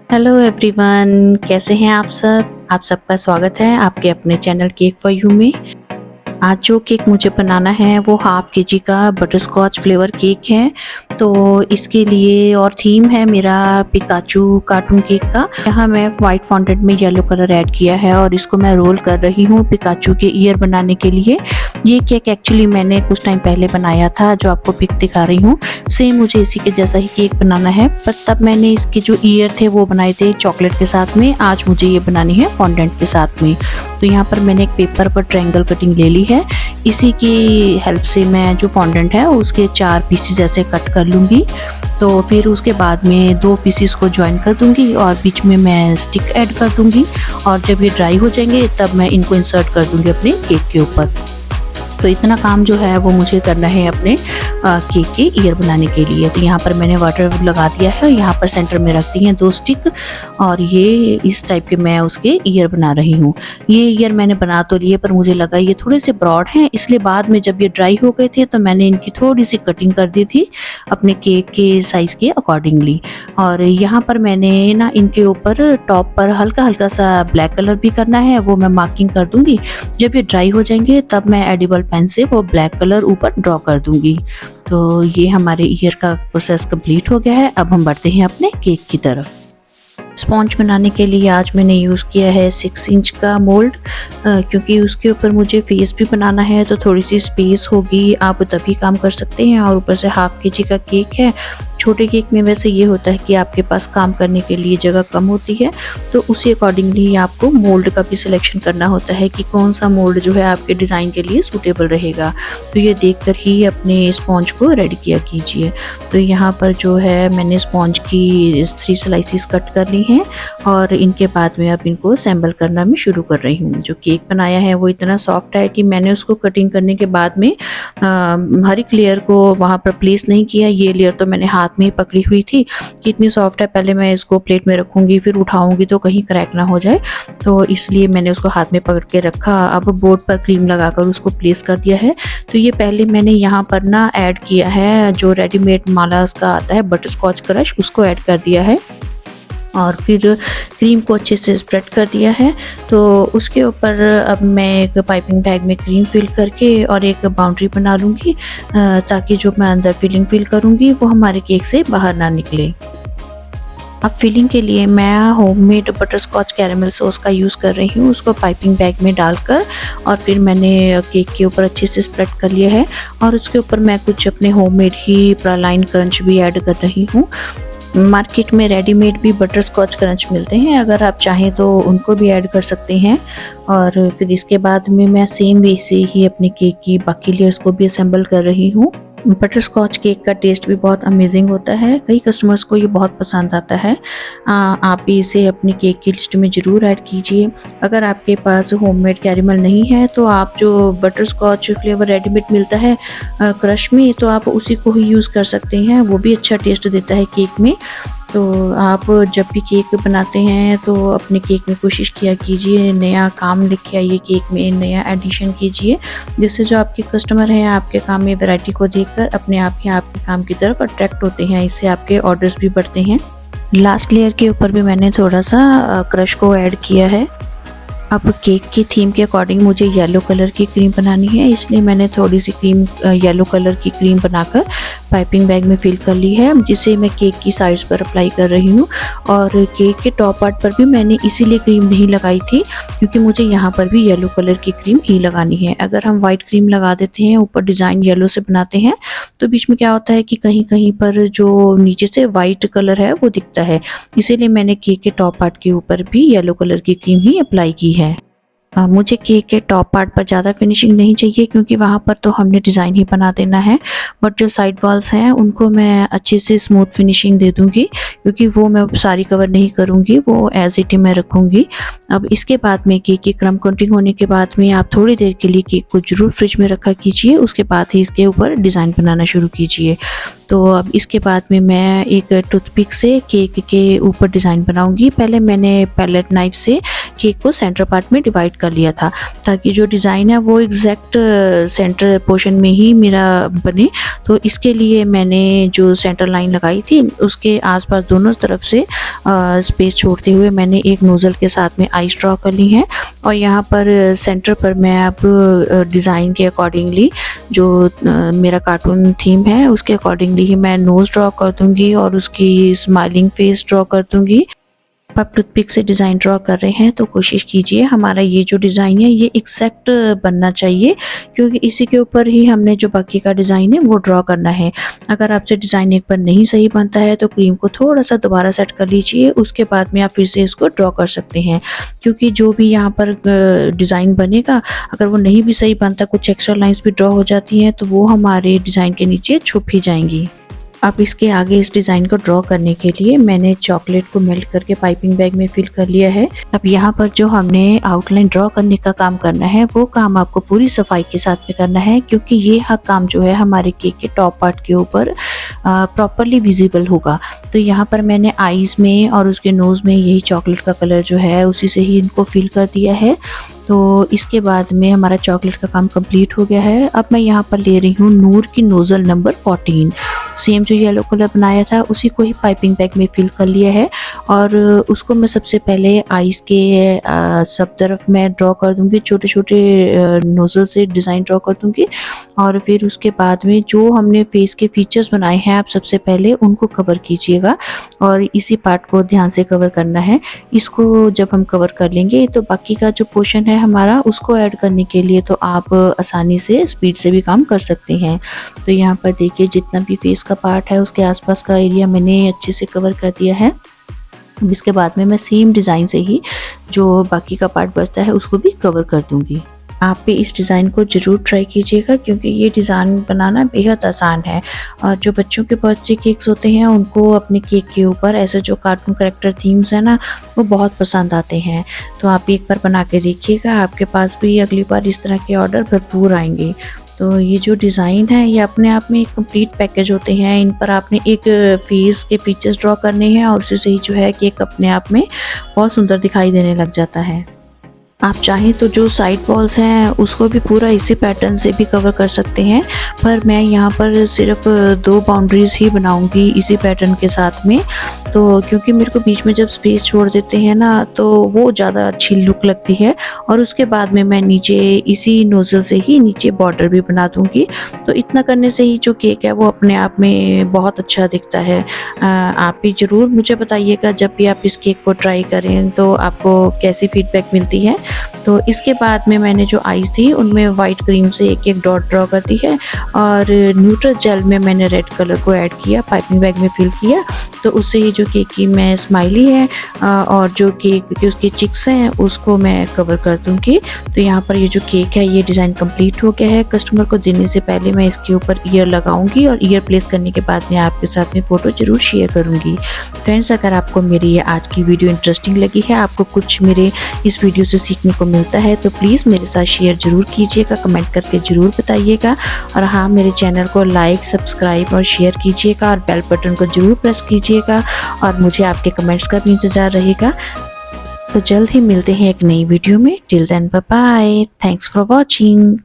Hello everyone, कैसे हैं आप सब? आप सबका स्वागत है आपके अपने चैनल केक फॉर यू में। आज जो केक मुझे बनाना है वो हाफ केजी का बटरस्कॉच फ्लेवर केक है। तो इसके लिए और थीम है मेरा पिकाचू कार्टून केक का। यहाँ मैं वाइट फॉन्टेंट में येलो कलर ऐड किया है और इसको मैं रोल कर रही हूँ पिकाचू के ईयर बनाने के लिए। ये केक एक्चुअली मैंने कुछ टाइम पहले बनाया था, जो आपको पिक दिखा रही हूँ। सेम मुझे इसी के जैसा ही केक बनाना है, पर तब मैंने इसके जो ईयर थे वो बनाए थे चॉकलेट के साथ में। आज मुझे ये बनानी है फॉन्डेंट के साथ में। तो यहाँ पर मैंने एक पेपर पर ट्रायंगल कटिंग ले ली है। इसी की हेल्प से मैं जो फॉन्डेंट है उसके 4 पीसेस ऐसे कट कर लूँगी। तो फिर उसके बाद में 2 पीसेस को ज्वाइन कर दूँगी और बीच में मैं स्टिक ऐड कर दूँगी। और जब ये ड्राई हो जाएंगे तब मैं इनको इंसर्ट कर दूँगी अपने केक के ऊपर। तो इतना काम जो है वो मुझे करना है अपने केक के ईयर बनाने के लिए। तो यहाँ पर मैंने वाटर लगा दिया है, यहाँ पर सेंटर में रख दी हैं 2 स्टिक और ये इस टाइप के मैं उसके ईयर बना रही हूँ। ये ईयर मैंने बना तो लिए, पर मुझे लगा ये थोड़े से ब्रॉड हैं, इसलिए बाद में जब ये ड्राई हो गए थे तो मैंने इनकी थोड़ी सी कटिंग कर दी थी अपने केक के साइज़ के अकॉर्डिंगली। और यहाँ पर मैंने ना इनके ऊपर टॉप पर हल्का हल्का सा ब्लैक कलर भी करना है, वो मैं मार्किंग कर दूँगी। जब ये ड्राई हो जाएंगे तब मैं एडिबल पेन से वो ब्लैक कलर ऊपर ड्रॉ कर दूंगी। तो ये हमारे ईयर का प्रोसेस कंप्लीट हो गया है। अब हम बढ़ते हैं अपने केक की तरफ। स्पॉन्ज बनाने के लिए आज मैंने यूज़ किया है 6 इंच का मोल्ड, क्योंकि उसके ऊपर मुझे फेस भी बनाना है तो थोड़ी सी स्पेस होगी, आप तभी काम कर सकते हैं। और ऊपर से हाफ केजी का केक है। छोटे केक में वैसे ये होता है कि आपके पास काम करने के लिए जगह कम होती है, तो उसी अकॉर्डिंगली आपको मोल्ड का भी सिलेक्शन करना होता है कि कौन सा मोल्ड जो है आपके डिज़ाइन के लिए सूटेबल रहेगा। तो ये देखकर ही अपने स्पॉन्ज को रेडी किया कीजिए। तो यहाँ पर जो है मैंने स्पॉन्ज की 3 स्लाइसिस कट कर ली हैं और इनके बाद में अब इनको असेंबल करना मैं शुरू कर रही हूँ। जो केक बनाया है वो इतना सॉफ्ट है कि मैंने उसको कटिंग करने के बाद में हर एक लेयर को वहाँ पर प्लेस नहीं किया। ये लेयर तो मैंने हाथ में ही पकड़ी हुई थी कि इतनी सॉफ्ट है, पहले मैं इसको प्लेट में रखूँगी फिर उठाऊँगी तो कहीं क्रैक ना हो जाए, तो इसलिए मैंने उसको हाथ में पकड़ के रखा। अब बोर्ड पर क्रीम लगाकर उसको प्लेस कर दिया है। तो ये पहले मैंने यहाँ पर ना ऐड किया है जो रेडीमेड मालास का आता है बटरस्कॉच क्रश, उसको ऐड कर दिया है और फिर क्रीम को अच्छे से स्प्रेड कर दिया है। तो उसके ऊपर अब मैं एक पाइपिंग बैग में क्रीम फिल करके और एक बाउंड्री बना लूँगी, ताकि जो मैं अंदर फिलिंग फिल करूँगी वो हमारे केक से बाहर ना निकले। अब फिलिंग के लिए मैं होममेड बटरस्कॉच कैरेमल सॉस का यूज़ कर रही हूँ, उसको पाइपिंग बैग में डालकर और फिर मैंने केक के ऊपर अच्छे से स्प्रेड कर लिया है। और उसके ऊपर मैं कुछ अपने होममेड ही प्रालाइन क्रंच भी ऐड कर रही हूँ। मार्केट में रेडीमेड भी बटरस्कॉच क्रंच मिलते हैं, अगर आप चाहें तो उनको भी ऐड कर सकते हैं। और फिर इसके बाद में मैं सेम वे से ही अपने केक की बाकी लेयर्स को भी असेंबल कर रही हूँ। बटरस्कॉच केक का टेस्ट भी बहुत अमेजिंग होता है, कई कस्टमर्स को ये बहुत पसंद आता है। आप भी इसे अपनी केक की लिस्ट में ज़रूर ऐड कीजिए। अगर आपके पास होममेड कैरेमल नहीं है तो आप जो बटरस्कॉच फ्लेवर रेडीमेड मिलता है क्रश में, तो आप उसी को ही यूज़ कर सकते हैं, वो भी अच्छा टेस्ट देता है केक में। तो आप जब भी केक बनाते हैं तो अपने केक में कोशिश किया कीजिए, नया काम लेके आइए, केक में नया एडिशन कीजिए, जिससे जो आपके कस्टमर हैं आपके काम में वैरायटी को देखकर अपने आप ही आपके काम की तरफ अट्रैक्ट होते हैं, इससे आपके ऑर्डर्स भी बढ़ते हैं। लास्ट लेयर के ऊपर भी मैंने थोड़ा सा क्रश को ऐड किया है। अब केक की थीम के अकॉर्डिंग मुझे येलो कलर की क्रीम बनानी है, इसलिए मैंने थोड़ी सी क्रीम येलो कलर की क्रीम बनाकर पाइपिंग बैग में फिल कर ली है, जिसे मैं केक की साइड्स पर अप्लाई कर रही हूँ। और केक के टॉप पार्ट पर भी मैंने इसीलिए क्रीम नहीं लगाई थी क्योंकि मुझे यहाँ पर भी येलो कलर की क्रीम ही लगानी है। अगर हम वाइट क्रीम लगा देते हैं, ऊपर डिज़ाइन येलो से बनाते हैं, तो बीच में क्या होता है कि कहीं कहीं पर जो नीचे से वाइट कलर है वो दिखता है, इसीलिए मैंने केक के टॉप पार्ट के ऊपर भी येलो कलर की क्रीम ही अप्लाई की है। मुझे केक के टॉप पार्ट पर ज़्यादा फिनिशिंग नहीं चाहिए क्योंकि वहाँ पर तो हमने डिज़ाइन ही बना देना है, बट जो साइड वॉल्स हैं उनको मैं अच्छे से स्मूथ फिनिशिंग दे दूँगी, क्योंकि वो मैं सारी कवर नहीं करूँगी, वो एज इट मैं रखूँगी। अब इसके बाद में केक की क्रम कोटिंग होने के बाद में आप थोड़ी देर के लिए केक को ज़रूर फ्रिज में रखा कीजिए, उसके बाद ही इसके ऊपर डिज़ाइन बनाना शुरू कीजिए। तो अब इसके बाद में मैं एक टूथपिक से केक के ऊपर डिज़ाइन बनाऊंगी। पहले मैंने पैलेट नाइफ से केक को सेंटर पार्ट में डिवाइड कर लिया था, ताकि जो डिज़ाइन है वो एग्जैक्ट सेंटर पोर्शन में ही मेरा बने। तो इसके लिए मैंने जो सेंटर लाइन लगाई थी उसके आसपास दोनों तरफ से स्पेस छोड़ते हुए मैंने एक नोज़ल के साथ में आइस ड्रॉ कर ली है। और यहाँ पर सेंटर पर मैं अब डिज़ाइन के अकॉर्डिंगली जो मेरा कार्टून थीम है उसके अकॉर्डिंगली ही मैं नोज़ ड्रॉ कर दूँगी और उसकी स्माइलिंग फेस ड्रॉ कर दूँगी। आप टूथपिक से डिज़ाइन ड्रॉ कर रहे हैं तो कोशिश कीजिए हमारा ये जो डिज़ाइन है ये एग्जैक्ट बनना चाहिए, क्योंकि इसी के ऊपर ही हमने जो बाकी का डिज़ाइन है वो ड्रॉ करना है। अगर आपसे डिज़ाइन एक बार नहीं सही बनता है तो क्रीम को थोड़ा सा दोबारा सेट कर लीजिए, उसके बाद में आप फिर से इसको ड्रॉ कर सकते हैं। क्योंकि जो भी यहाँ पर डिज़ाइन बनेगा अगर वो नहीं भी सही बनता, कुछ एक्स्ट्रा लाइन्स भी ड्रॉ हो जाती हैं तो वो हमारे डिज़ाइन के नीचे छुप ही जाएंगी। अब इसके आगे इस डिज़ाइन को ड्रॉ करने के लिए मैंने चॉकलेट को मेल्ट करके पाइपिंग बैग में फिल कर लिया है। अब यहाँ पर जो हमने आउटलाइन ड्रॉ करने का काम करना है वो काम आपको पूरी सफाई के साथ में करना है, क्योंकि ये काम जो है हमारे केक के टॉप पार्ट के ऊपर प्रॉपरली विजिबल होगा। तो यहाँ पर मैंने आईज में और उसके नोज़ में यही चॉकलेट का कलर जो है उसी से ही इनको फिल कर दिया है। तो इसके बाद में हमारा चॉकलेट का काम कंप्लीट हो गया है। अब मैं यहाँ पर ले रही हूँ नूर की नोज़ल नंबर 14। सेम जो येलो कलर बनाया था उसी को ही पाइपिंग बैग में फिल कर लिया है और उसको मैं सबसे पहले आइस के सब तरफ मैं ड्रॉ कर दूंगी, छोटे छोटे नोज़ल से डिज़ाइन ड्रॉ कर दूंगी। और फिर उसके बाद में जो हमने फेस के फीचर्स बनाए हैं आप सबसे पहले उनको कवर कीजिएगा और इसी पार्ट को ध्यान से कवर करना है। इसको जब हम कवर कर लेंगे तो बाकी का जो पोर्शन है हमारा उसको ऐड करने के लिए तो आप आसानी से स्पीड से भी काम कर सकते हैं। तो यहाँ पर देखिए जितना भी फेस का पार्ट है उसके आसपास का एरिया मैंने अच्छे से कवर कर दिया है। अब इसके बाद में मैं सेम डिज़ाइन से ही जो बाकी का पार्ट बचता है उसको भी कवर कर दूंगी। आप भी इस डिज़ाइन को ज़रूर ट्राई कीजिएगा, क्योंकि ये डिज़ाइन बनाना बेहद आसान है और जो बच्चों के बर्थडे केक्स होते हैं उनको अपने केक के ऊपर ऐसे जो कार्टून कैरेक्टर थीम्स हैं ना वो बहुत पसंद आते हैं। तो आप एक बार बना के देखिएगा, आपके पास भी अगली बार इस तरह के ऑर्डर भरपूर आएंगे। तो ये जो डिज़ाइन है ये अपने आप में एक कंप्लीट पैकेज होते हैं। इन पर आपने एक फेस के फीचर्स ड्रॉ करने हैं और उसी से ही जो है केक अपने आप में बहुत सुंदर दिखाई देने लग जाता है। आप चाहें तो जो साइड वॉल्स हैं उसको भी पूरा इसी पैटर्न से भी कवर कर सकते हैं, पर मैं यहाँ पर सिर्फ 2 बाउंड्रीज ही बनाऊंगी इसी पैटर्न के साथ में। तो क्योंकि मेरे को बीच में जब स्पेस छोड़ देते हैं ना तो वो ज़्यादा अच्छी लुक लगती है और उसके बाद में मैं नीचे इसी नोज़ल से ही नीचे बॉर्डर भी बना दूंगी। तो इतना करने से ही जो केक है वो अपने आप में बहुत अच्छा दिखता है। आप भी ज़रूर मुझे बताइएगा जब भी आप इस केक को ट्राई करें तो आपको कैसी फीडबैक मिलती है। तो इसके बाद में मैंने जो आइस थी उनमें वाइट क्रीम से एक एक डॉट ड्रॉ कर दी है और न्यूट्रल जेल में मैंने रेड कलर को ऐड किया, पाइपिंग बैग में फिल किया। तो उससे ही जो केक की मैं स्माइली है और जो केक के उसके चिक्स हैं उसको मैं कवर कर दूंगी। तो यहाँ पर ये जो केक है ये डिज़ाइन कंप्लीट हो गया है। कस्टमर को देने से पहले मैं इसके ऊपर ईयर लगाऊंगी और ईयर प्लेस करने के बाद मैं आपके साथ में फ़ोटो ज़रूर शेयर करूँगी। फ्रेंड्स, अगर आपको मेरी ये आज की वीडियो इंटरेस्टिंग लगी है, आपको कुछ मेरे इस वीडियो से सीखने को मिलता है तो प्लीज़ मेरे साथ शेयर ज़रूर कीजिएगा, कमेंट करके ज़रूर बताइएगा। और हाँ, मेरे चैनल को लाइक, सब्सक्राइब और शेयर कीजिएगा और बेल बटन को ज़रूर प्रेस कीजिएगा और मुझे आपके कमेंट्स का भी इंतज़ार रहेगा। तो जल्द ही मिलते हैं एक नई वीडियो में। Till then bye bye, thanks for watching.